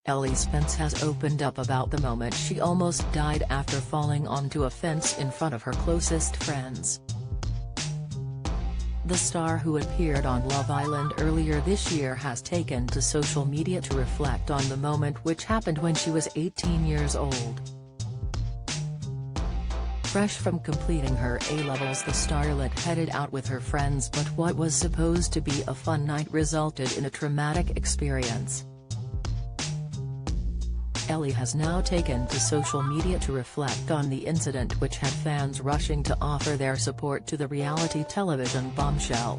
Ellie's fence has opened up about the moment she almost died after falling onto a fence in front of her closest friends. The star, who appeared on Love Island earlier this year, has taken to social media to reflect on the moment, which happened when she was 18 years old. Fresh from completing her A-levels, the starlet headed out with her friends, but what was supposed to be a fun night resulted in a traumatic experience. Ellie has now taken to social media to reflect on the incident, which had fans rushing to offer their support to the reality television bombshell.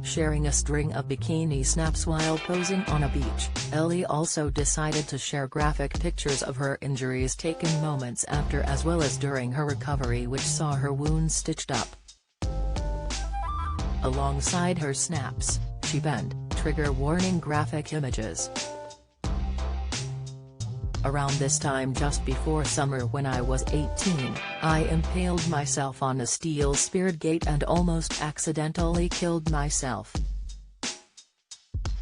Sharing a string of bikini snaps while posing on a beach, Ellie also decided to share graphic pictures of her injuries taken moments after as well as during her recovery, which saw her wounds stitched up. Alongside her snaps, she penned "trigger warning" graphic images. "Around this time just before summer when I was 18, I impaled myself on a steel-speared gate and almost accidentally killed myself.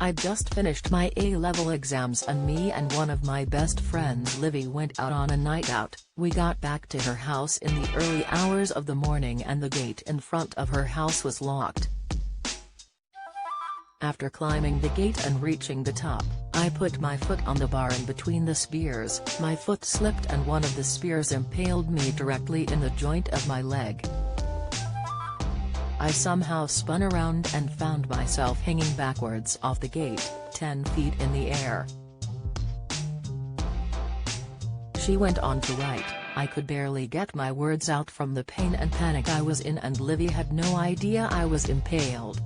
I just finished my A-level exams and me and one of my best friends Livy went out on a night out. We got back to her house in the early hours of the morning and the gate in front of her house was locked. After climbing the gate and reaching the top, I put my foot on the bar in between the spears. My foot slipped and one of the spears impaled me directly in the joint of my leg. I somehow spun around and found myself hanging backwards off the gate, 10 feet in the air." She went on to write, "I could barely get my words out from the pain and panic I was in, and Livy had no idea I was impaled.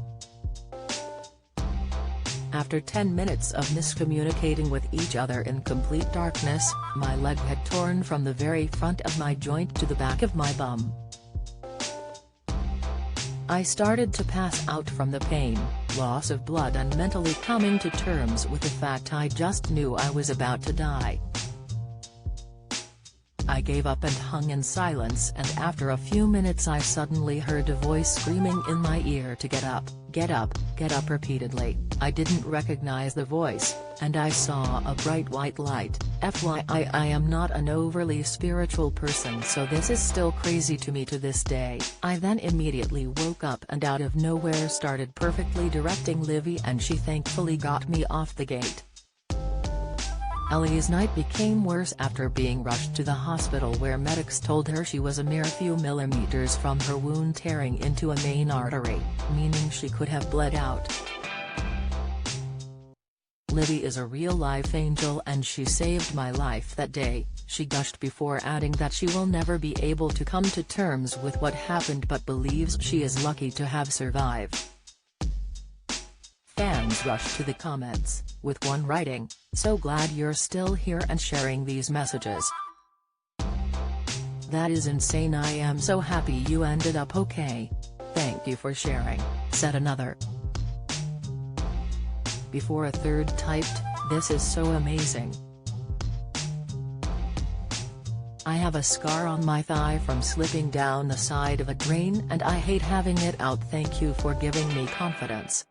After 10 minutes of miscommunicating with each other in complete darkness, my leg had torn from the very front of my joint to the back of my bum. I started to pass out from the pain, loss of blood and mentally coming to terms with the fact I just knew I was about to die. I gave up and hung in silence, and after a few minutes I suddenly heard a voice screaming in my ear to get up, get up, get up repeatedly. I didn't recognize the voice, and I saw a bright white light. FYI, I am not an overly spiritual person, so this is still crazy to me to this day. I then immediately woke up and out of nowhere started perfectly directing Livy, and she thankfully got me off the gate." Ellie's night became worse after being rushed to the hospital, where medics told her she was a mere few millimeters from her wound tearing into a main artery, meaning she could have bled out. "Livy is a real-life angel and she saved my life that day," she gushed, before adding that she will never be able to come to terms with what happened but believes she is lucky to have survived. Fans rushed to the comments, with one writing, "So glad you're still here and sharing these messages. That is insane. I am so happy you ended up okay. Thank you for sharing," said another. Before a third typed, "This is so amazing. I have a scar on my thigh from slipping down the side of a drain and I hate having it out. Thank you for giving me confidence."